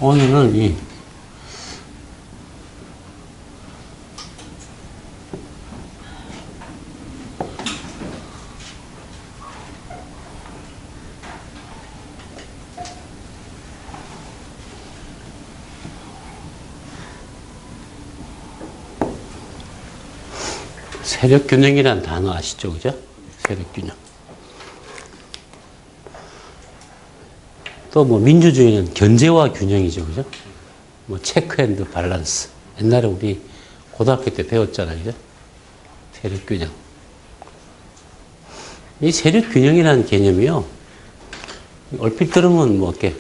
오늘은 이 세력균형이라는 단어 아시죠? 그죠? 세력균형. 또 뭐 민주주의는 견제와 균형이죠. 그죠? 뭐 체크 앤드 밸런스. 옛날에 우리 고등학교 때 배웠잖아요. 그죠? 세력균형. 이 세력균형이라는 개념이요. 얼핏 들으면 뭐 이렇게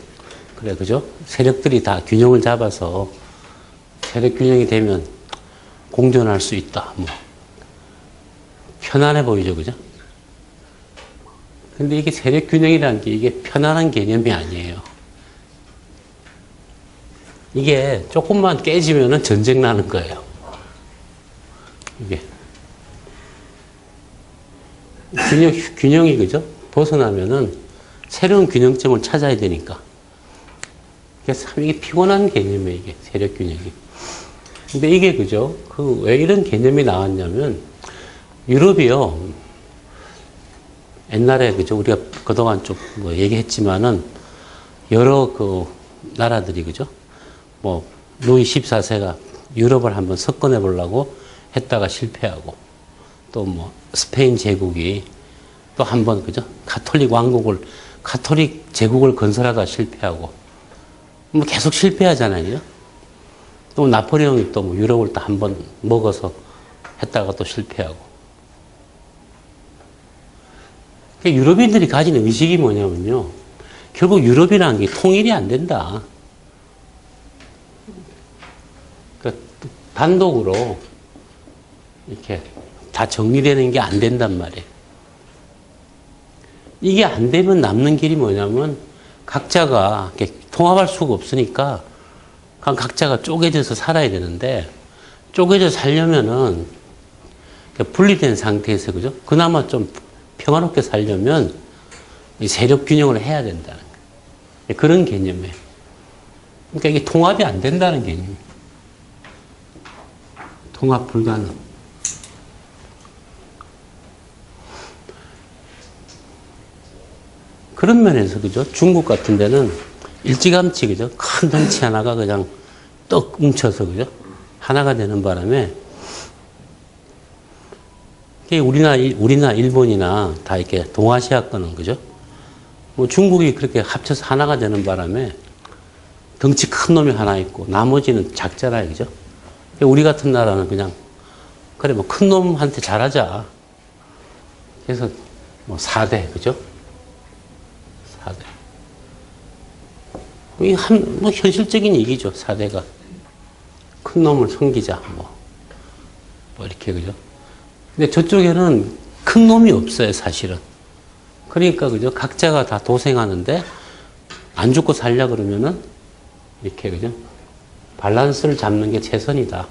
그래 그죠? 세력들이 다 균형을 잡아서 세력균형이 되면 공존할 수 있다. 뭐 편안해 보이죠, 그죠? 근데 이게 세력균형이라는 게 이게 편안한 개념이 아니에요. 이게 조금만 깨지면은 전쟁 나는 거예요. 이게. 균형이, 그죠? 벗어나면은 새로운 균형점을 찾아야 되니까. 그래서 참 이게 피곤한 개념이에요, 이게. 세력균형이. 근데 이게, 그죠? 왜 이런 개념이 나왔냐면, 유럽이요. 옛날에, 그죠? 우리가 그동안 좀 뭐 얘기했지만은, 여러 그 나라들이, 그죠? 뭐, 루이 14세가 유럽을 한번 석권해 보려고 했다가 실패하고, 또 뭐, 스페인 제국이 또 한번, 그죠? 카톨릭 제국을 건설하다 실패하고, 뭐 계속 실패하잖아요. 또 나폴레옹이 또 뭐 유럽을 또 한번 먹어서 했다가 또 실패하고. 유럽인들이 가진 의식이 뭐냐면요. 결국 유럽이라는 게 통일이 안 된다. 그러니까 단독으로 이렇게 다 정리되는 게 안 된단 말이에요. 이게 안 되면 남는 길이 뭐냐면 각자가 이렇게 통합할 수가 없으니까 각자가 쪼개져서 살아야 되는데 쪼개져 살려면은 분리된 상태에서 그죠? 그나마 좀 평화롭게 살려면 이 세력 균형을 해야 된다는 거예요. 그런 개념이에요. 그러니까 이게 통합이 안 된다는 개념이에요. 통합 불가능. 그런 면에서 그죠? 중국 같은 데는 일찌감치 그죠? 큰 덩치 하나가 그냥 떡 뭉쳐서 그죠? 하나가 되는 바람에 우리나 일본이나 다 이렇게 동아시아권은 그죠? 뭐 중국이 그렇게 합쳐서 하나가 되는 바람에 덩치 큰 놈이 하나 있고 나머지는 작잖아요, 그죠? 우리 같은 나라는 그냥 그래 뭐 큰 놈한테 잘하자. 그래서 뭐 4대 그죠? 4대. 이게 뭐 현실적인 얘기죠, 4대가. 큰 놈을 섬기자, 뭐 이렇게 그죠? 근데 저쪽에는 큰 놈이 없어요, 사실은. 그러니까, 그죠? 각자가 다 도생하는데, 안 죽고 살려 그러면은, 이렇게, 그죠? 밸런스를 잡는 게 최선이다.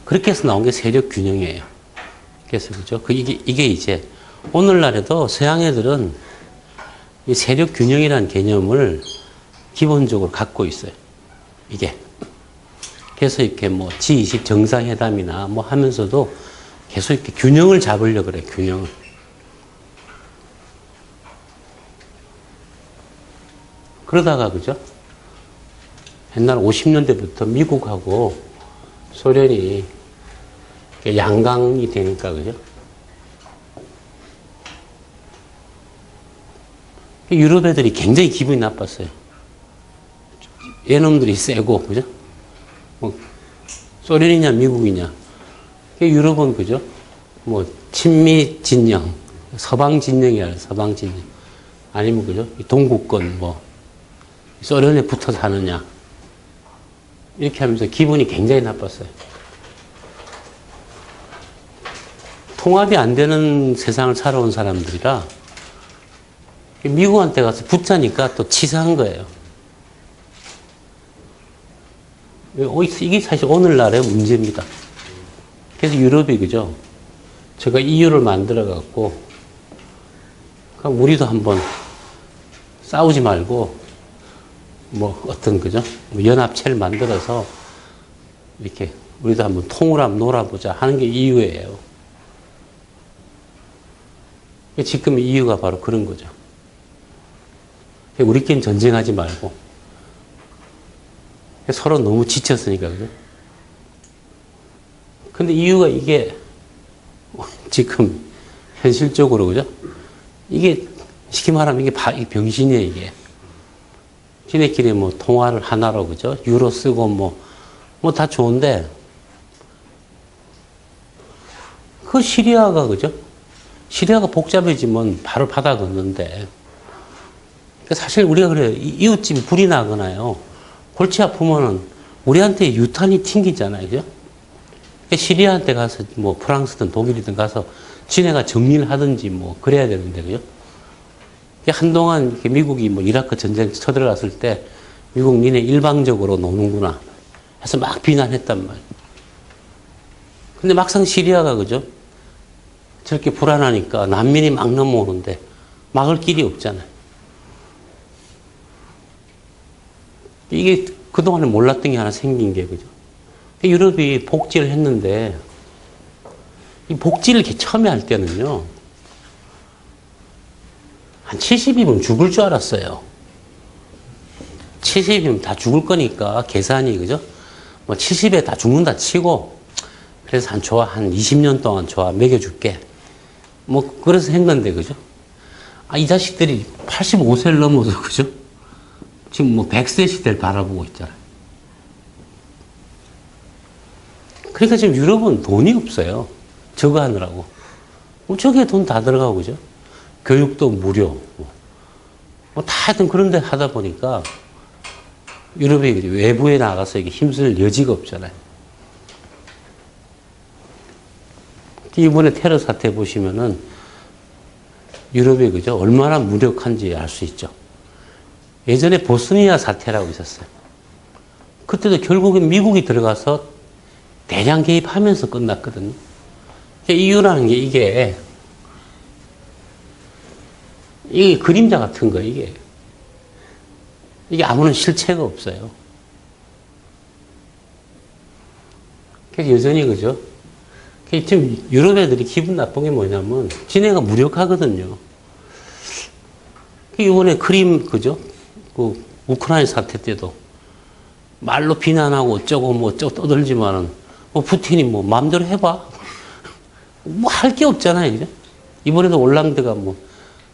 그렇게 해서 나온 게 세력 균형이에요. 그래서, 그죠? 이게 이제, 오늘날에도 서양 애들은 이 세력 균형이라는 개념을 기본적으로 갖고 있어요. 이게. 그래서 이렇게 뭐 G20 정상회담이나 뭐 하면서도 계속 이렇게 균형을 잡으려고 그래, 균형을. 그러다가, 그죠? 옛날 50년대부터 미국하고 소련이 양강이 되니까, 그죠? 유럽 애들이 굉장히 기분이 나빴어요. 얘놈들이 세고, 그죠? 뭐 소련이냐 미국이냐. 유럽은 그죠? 뭐 친미 진영, 서방 진영이야, 서방 진영. 아니면 그죠? 동구권 뭐 소련에 붙어 사느냐. 이렇게 하면서 기분이 굉장히 나빴어요. 통합이 안 되는 세상을 살아온 사람들이라 미국한테 가서 붙자니까 또 치사한 거예요. 이게 사실 오늘날의 문제입니다. 그래서 유럽이 그죠? 제가 EU를 만들어 갖고 우리도 한번 싸우지 말고, 뭐, 어떤, 그죠? 뭐 연합체를 만들어서, 이렇게, 우리도 한번 통을 한번 놀아보자 하는 게 이유예요. 지금 이유가 바로 그런 거죠. 우리끼리 전쟁하지 말고, 서로 너무 지쳤으니까, 그죠? 근데 이유가 이게, 지금, 현실적으로, 그죠? 이게, 쉽게 말하면 이게 병신이에요, 이게. 지네끼리 뭐, 통화를 하나로, 그죠? 유로 쓰고, 뭐 다 좋은데, 그 시리아가, 그죠? 시리아가 복잡해지면 바로 바다 걷는데, 사실 우리가 그래요. 이웃집이 불이 나거나요. 골치 아프면은 우리한테 유탄이 튕기잖아요. 그죠? 시리아한테 가서 뭐 프랑스든 독일이든 가서 지네가 정리를 하든지 뭐 그래야 되는데, 그죠? 한동안 미국이 뭐 이라크 전쟁 쳐들어갔을 때 미국 니네 일방적으로 노는구나 해서 막 비난했단 말이에요. 근데 막상 시리아가, 그죠? 저렇게 불안하니까 난민이 막 넘어오는데 막을 길이 없잖아요. 이게 그동안에 몰랐던 게 하나 생긴 게, 그죠? 유럽이 복지를 했는데, 이 복지를 이렇게 처음에 할 때는요, 한 70이면 죽을 줄 알았어요. 70이면 다 죽을 거니까, 계산이, 그죠? 뭐 70에 다 죽는다 치고, 그래서 한 20년 동안 먹여줄게. 뭐, 그래서 했는데, 그죠? 이 자식들이 85세를 넘어서, 그죠? 지금 뭐 100세 시대를 바라보고 있잖아요. 그러니까 지금 유럽은 돈이 없어요. 저거 하느라고. 저기에 돈 다 들어가고, 그죠? 교육도 무료. 뭐 다 하여튼 그런 데 하다 보니까 유럽이 외부에 나가서 이게 힘쓸 여지가 없잖아요. 이번에 테러 사태 보시면은 유럽이, 그죠? 얼마나 무력한지 알 수 있죠. 예전에 보스니아 사태라고 있었어요. 그때도 결국엔 미국이 들어가서 대량 개입하면서 끝났거든요. 이유라는 게 이게 그림자 같은 거, 이게 아무런 실체가 없어요. 그래서 여전히, 그죠? 지금 유럽 애들이 기분 나쁜 게 뭐냐면 지네가 무력하거든요. 이번에 그죠? 그 우크라이나 사태 때도 말로 비난하고 어쩌고 뭐 어쩌고 떠들지만은 뭐 푸틴이 뭐 마음대로 해봐. 뭐 할 게 없잖아요. 그죠? 이번에도 올랑드가 뭐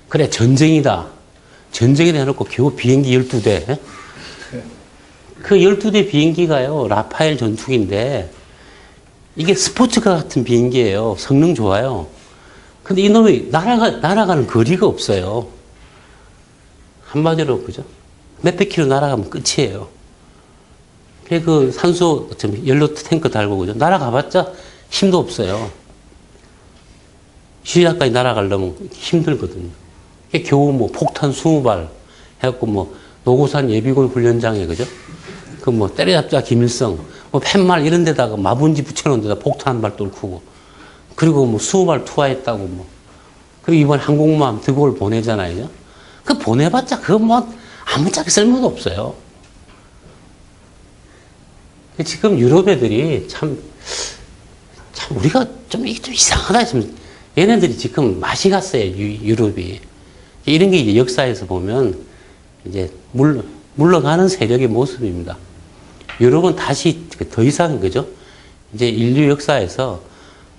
그래 전쟁이다. 전쟁이다 해놓고 겨우 비행기 12대. 그 12대 비행기가요. 라파엘 전투기인데 이게 스포츠카 같은 비행기예요. 성능 좋아요. 근데 이놈이 날아가는 거리가 없어요. 한마디로, 그죠? 몇백 킬로 날아가면 끝이에요. 그 산소, 연료 탱크 달고, 그죠? 날아가봤자 힘도 없어요. 시리아까지 날아가려면 힘들거든요. 겨우 뭐 폭탄 20발 해갖고 뭐 노고산 예비군 훈련장에, 그죠? 그 뭐 때려잡자 김일성, 뭐 팻말 이런 데다가 마분지 붙여놓은 데다 폭탄 한 발 뚫고, 그리고 뭐 20발 투하했다고 뭐. 그리고 이번 항공모함 드골 보내잖아요. 그 보내봤자 그거 뭐 아무짝에 쓸모도 없어요. 지금 유럽 애들이 참 우리가 좀 이상하다. 지금 얘네들이 지금 맛이 갔어요. 유럽이. 이런 게 이제 역사에서 보면 이제 물러가는 세력의 모습입니다. 유럽은 다시 더 이상, 그죠? 이제 인류 역사에서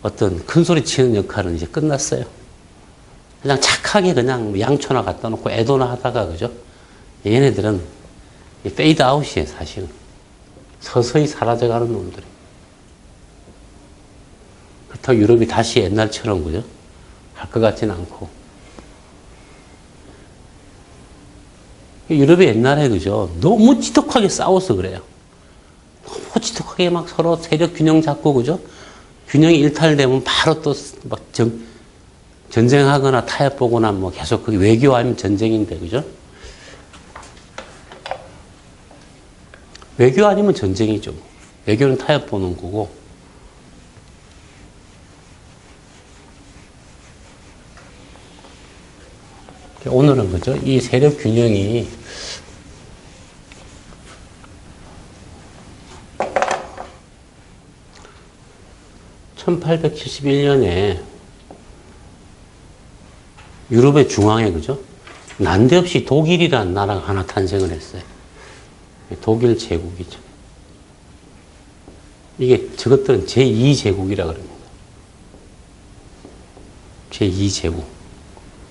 어떤 큰 소리 치는 역할은 이제 끝났어요. 그냥 착하게 그냥 양초나 갖다 놓고 애도나 하다가, 그죠? 얘네들은 페이드 아웃이에요, 사실은. 서서히 사라져가는 놈들이. 그렇다고 유럽이 다시 옛날처럼, 그죠? 할 것 같지는 않고. 유럽이 옛날에, 그죠? 너무 지독하게 싸워서 그래요. 너무 지독하게 막 서로 세력 균형 잡고, 그죠? 균형이 일탈되면 바로 또 막 전쟁하거나 타협 보거나 뭐 계속 그게 외교 아니면 전쟁인데, 그죠? 외교 아니면 전쟁이죠. 외교는 타협 보는 거고. 오늘은 그죠? 이 세력 균형이 1871년에 유럽의 중앙에 그죠? 난데없이 독일이라는 나라가 하나 탄생을 했어요. 독일 제국이죠. 이게 저것들은 제2제국이라 그럽니다. 제2제국.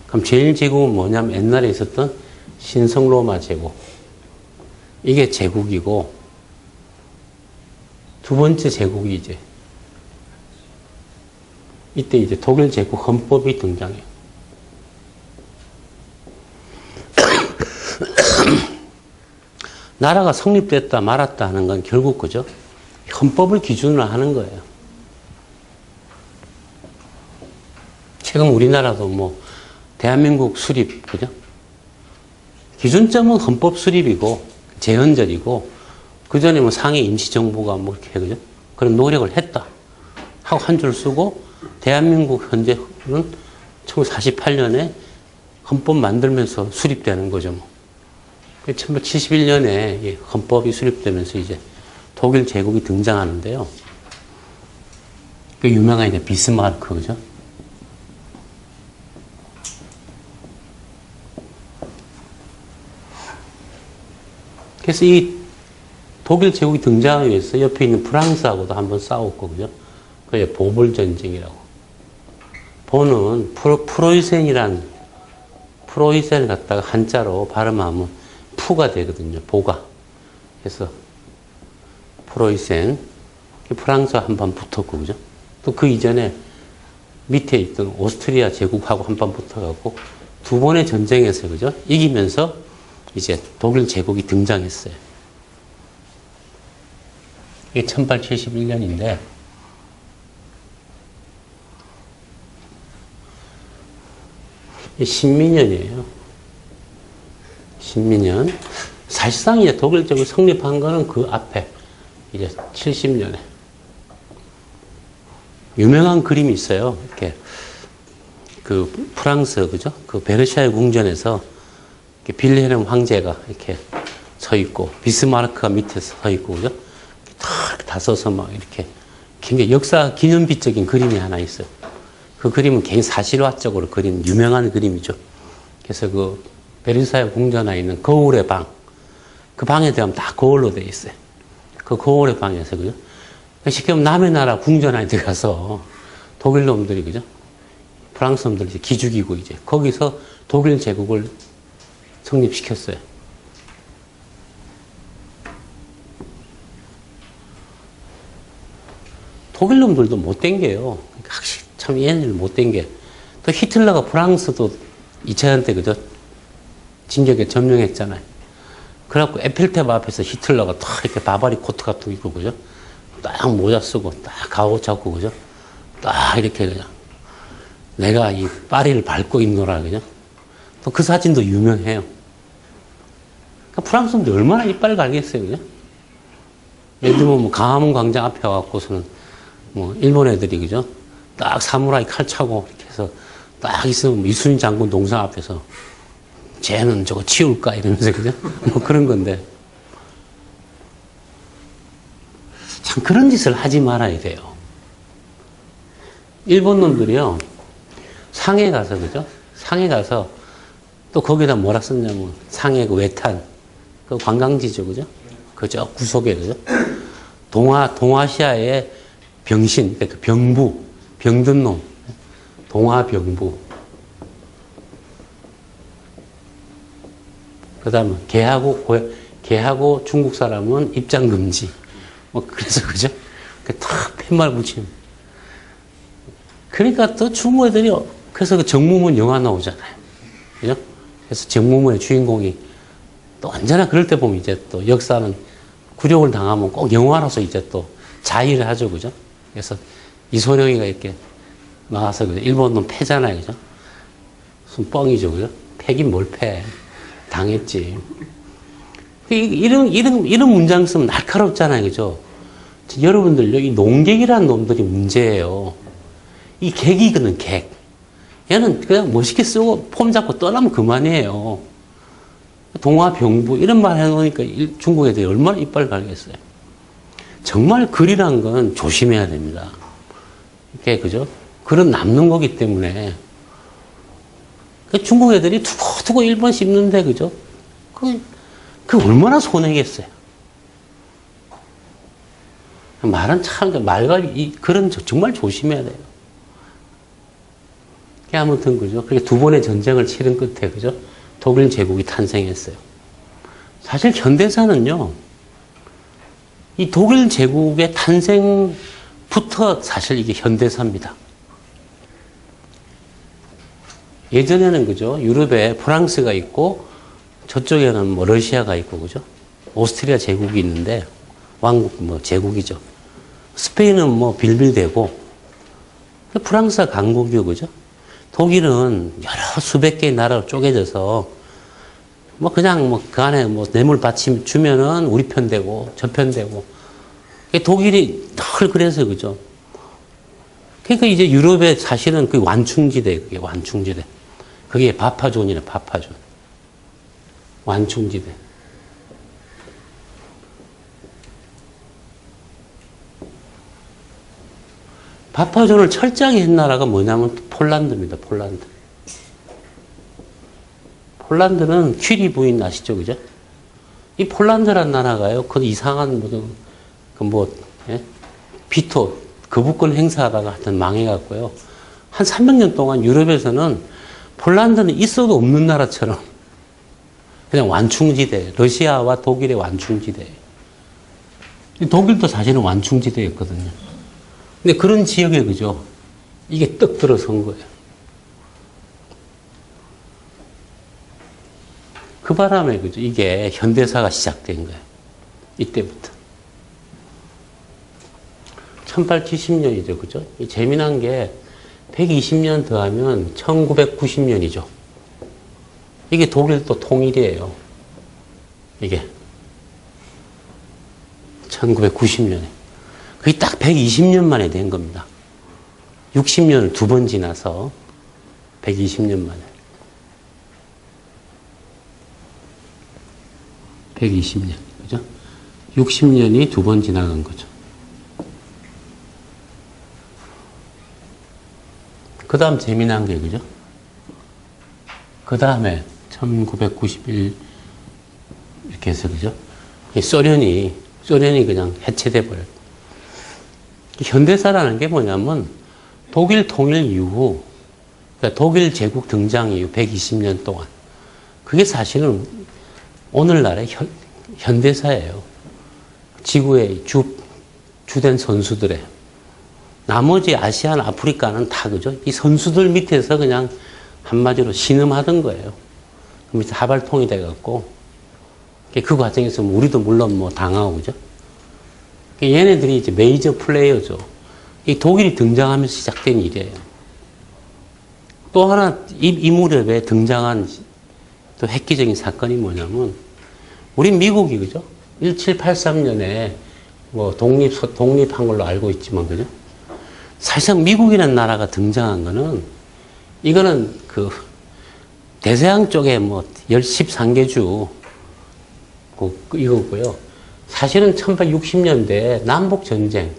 그럼 제1제국은 뭐냐면 옛날에 있었던 신성로마 제국. 이게 제국이고, 두 번째 제국이 이때 이제 독일 제국 헌법이 등장해요. 나라가 성립됐다 말았다 하는 건 결국 그죠? 헌법을 기준으로 하는 거예요. 최근 우리나라도 뭐 대한민국 수립 그죠? 기준점은 헌법 수립이고 재헌절이고 그 전에 뭐 상해 임시정부가 뭐 이렇게 그죠? 그런 노력을 했다 하고 한 줄 쓰고 대한민국 현재는 1948년에 헌법 만들면서 수립되는 거죠. 뭐. 1971년에 헌법이 수립되면서 이제 독일 제국이 등장하는데요. 그 유명한 이제 비스마르크, 그죠? 그래서 이 독일 제국이 등장하기 위해서 옆에 있는 프랑스하고도 한번 싸웠고, 그죠? 그게 보벌 전쟁이라고. 보는 프로이센을 갖다가 한자로 발음하면 푸가 되거든요. 보가. 그래서 프로이센. 프랑스와 한번 붙었고, 그죠? 또 그 이전에 밑에 있던 오스트리아 제국하고 한번 붙어갖고 두 번의 전쟁에서, 그죠? 이기면서 이제 독일 제국이 등장했어요. 이게 1871년인데, 신민년이에요. 신민년. 사실상 이제 독일 제국이 성립한 거는 그 앞에 이제 70년에 유명한 그림이 있어요. 이렇게 그 프랑스 그죠? 그 베르사유 궁전에서 이렇게 빌헬름 황제가 이렇게 서 있고 비스마르크가 밑에 서 있고 그죠? 다 서서 막 이렇게 굉장히 역사 기념비적인 그림이 하나 있어요. 그 그림은 굉장히 사실화적으로 그린 유명한 그림이죠. 그래서 그 베르사유 궁전에 있는 거울의 방, 그 방에 들어가면 다 거울로 되어 있어요. 그 거울의 방에서, 그죠? 쉽게 말하면 남의 나라 궁전 안에 들어가서 독일 놈들이, 그죠? 프랑스 놈들이 이제 기죽이고 이제 거기서 독일 제국을 성립시켰어요. 독일 놈들도 못된 게요. 확실히 참 얘네들 못된 게. 또 히틀러가 프랑스도 2차전 때, 그죠? 진격에 점령했잖아요. 그래갖고 에펠탑 앞에서 히틀러가 딱 이렇게 바바리 코트 같은 거 입고, 그죠? 딱 모자 쓰고, 딱 가오 잡고, 그죠? 딱 이렇게 그냥 내가 이 파리를 밟고 있노라, 그죠? 또 그 사진도 유명해요. 그러니까 프랑스인들 얼마나 이빨 갈겠어요, 그죠? 예를 들면 뭐 강화문 광장 앞에 와갖고서는 뭐 일본 애들이, 그죠? 딱 사무라이 칼 차고 이렇게 해서 딱 있으면 뭐 이순신 장군 동상 앞에서 쟤는 저거 치울까? 이러면서, 그죠? 뭐 그런 건데. 참 그런 짓을 하지 말아야 돼요. 일본 놈들이요, 상해 가서, 그죠? 상해 가서 또 거기다 뭐라 썼냐면 상해 그 외탄, 그 관광지죠, 그죠? 그저 구석에, 그죠? 동아시아의 병신, 그 병부, 병든 놈, 동아병부. 그 다음에 개하고 중국 사람은 입장 금지. 뭐, 그래서, 그죠? 탁 팻말 붙이는. 그러니까 또 중국 애들이, 그래서 그 정무문 영화 나오잖아요. 그죠? 그래서 정무문의 주인공이 또 언제나 그럴 때 보면 이제 또 역사는 굴욕을 당하면 꼭 영화로서 이제 또 자의를 하죠. 그죠? 그래서 이소룡이가 이렇게 나와서, 그죠? 일본 놈 패잖아요. 그죠? 무슨 뻥이죠. 그죠? 패긴 뭘 패. 당했지. 이런 문장 쓰면 날카롭잖아요. 그죠? 여러분들, 여기 농객이라는 놈들이 문제예요. 이 객이거든, 객. 얘는 그냥 멋있게 쓰고 폼 잡고 떠나면 그만이에요. 동화병부 이런 말 해놓으니까 중국 애들이 얼마나 이빨 갈겠어요. 정말 글이란 건 조심해야 됩니다. 이게 그죠? 글은 남는 거기 때문에 중국 애들이 두고두고 일본 씹는데 그죠? 그 얼마나 손해겠어요. 말은 참 말과 이 글은 정말 조심해야 돼요. 아무튼 그죠? 그렇게 두 번의 전쟁을 치른 끝에 그죠? 독일 제국이 탄생했어요. 사실 현대사는요, 이 독일 제국의 탄생부터 사실 이게 현대사입니다. 예전에는 그죠? 유럽에 프랑스가 있고 저쪽에는 뭐 러시아가 있고 그죠? 오스트리아 제국이 있는데 왕국 뭐 제국이죠. 스페인은 뭐 빌빌대고 프랑스가 강국이고 그죠? 독일은 여러 수백 개의 나라로 쪼개져서 뭐 그냥 뭐 그 안에 뭐 뇌물 받침 주면은 우리 편 되고 저 편 되고 독일이 늘 그래서 그죠? 그러니까 이제 유럽에 사실은 그 완충지대 그게 완충지대 그게 바파존이네 바파존 완충지대 바파존을 철저하게 한 나라가 뭐냐면 폴란드입니다. 폴란드. 폴란드는 퀴리 부인 아시죠? 그죠? 이 폴란드란 나라가요. 그 이상한 무슨 예? 비토 거부권 행사하다가 하여튼 망해갖고요. 한 300년 동안 유럽에서는 폴란드는 있어도 없는 나라처럼 그냥 완충지대, 러시아와 독일의 완충지대. 독일도 사실은 완충지대였거든요. 근데 그런 지역에 그죠? 이게 떡 들어선 거예요. 그 바람에 그죠? 이게 현대사가 시작된 거예요. 이때부터. 1870년이죠. 그죠? 이 재미난 게 120년 더하면 1990년이죠. 이게 독일도 통일이에요. 이게 1990년에. 그게 딱 120년 만에 된 겁니다. 60년을 두 번 지나서 120년 만에. 120년. 그죠? 60년이 두 번 지나간 거죠. 그 다음 재미난 게, 그죠? 그 다음에 1991 이렇게 해서, 그죠? 소련이 그냥 해체돼 버려요. 현대사라는 게 뭐냐면 독일 통일 이후, 그러니까 독일 제국 등장 이후 120년 동안 그게 사실은 오늘날의 현대사예요. 지구의 주된 선수들의 나머지 아시안, 아프리카는 다 그죠? 이 선수들 밑에서 그냥 한마디로 신음하던 거예요. 그 밑에 하발통이 돼갖고 그 과정에서 우리도 물론 뭐 당하고 그죠? 얘네들이 이제 메이저 플레이어죠. 이 독일이 등장하면서 시작된 일이에요. 또 하나 이 무렵에 등장한 또 획기적인 사건이 뭐냐면 우리 미국이 그죠? 1783년에 뭐 독립한 걸로 알고 있지만 그죠? 사실상 미국이라는 나라가 등장한 거는 이거는 그 대서양 쪽에 뭐 13개주 이거고요. 사실은 1860년대 남북전쟁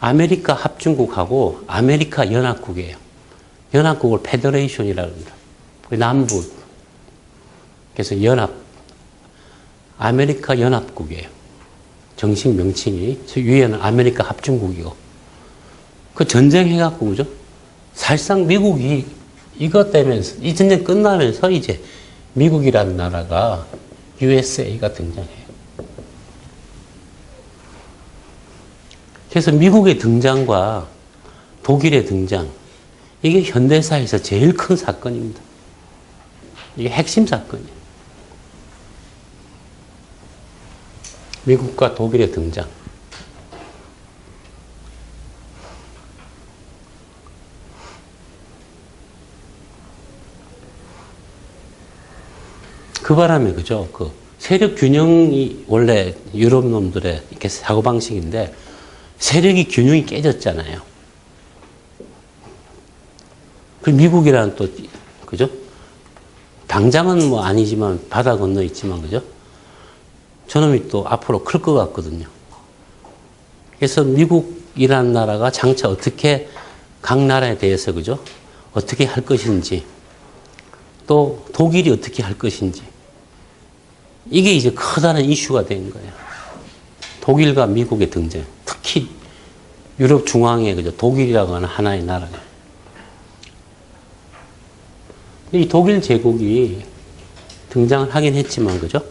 아메리카 합중국하고 아메리카 연합국이에요. 연합국을 페더레이션이라고 합니다. 남부 그래서 아메리카 연합국이에요. 정식 명칭이 위에는 아메리카 합중국이고 그 전쟁해갖고 그죠? 사실상 미국이 이것 때문에 이 전쟁 끝나면서 이제 미국이라는 나라가 USA가 등장해요. 그래서 미국의 등장과 독일의 등장 이게 현대사에서 제일 큰 사건입니다. 이게 핵심 사건이에요. 미국과 독일의 등장. 그 바람에 그죠? 그 세력 균형이 원래 유럽 놈들의 이렇게 사고방식인데 세력이 균형이 깨졌잖아요. 그 미국이라는 또, 그죠? 당장은 뭐 아니지만 바다 건너 있지만, 그죠? 저놈이 또 앞으로 클 것 같거든요. 그래서 미국이라는 나라가 장차 어떻게 각 나라에 대해서, 그죠? 어떻게 할 것인지, 또 독일이 어떻게 할 것인지, 이게 이제 커다란 이슈가 된 거예요. 독일과 미국의 등장. 특히 유럽 중앙에, 그죠? 독일이라고 하는 하나의 나라가. 이 독일 제국이 등장을 하긴 했지만, 그죠?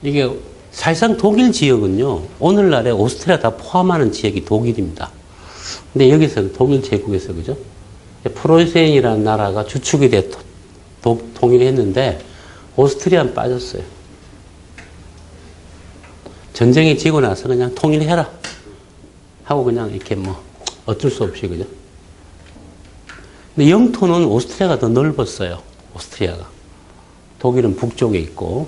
이게 사실상 독일 지역은요, 오늘날에 오스트리아 다 포함하는 지역이 독일입니다. 근데 여기서 독일 제국에서, 그죠? 프로이센이라는 나라가 주축이 돼 통일했는데, 오스트리아는 빠졌어요. 전쟁이 지고 나서 그냥 통일해라 하고 그냥 이렇게 뭐 어쩔 수 없이, 그죠? 근데 영토는 오스트리아가 더 넓었어요. 오스트리아가. 독일은 북쪽에 있고.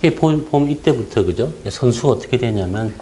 보면 이때부터, 그죠? 선수가 어떻게 되냐면,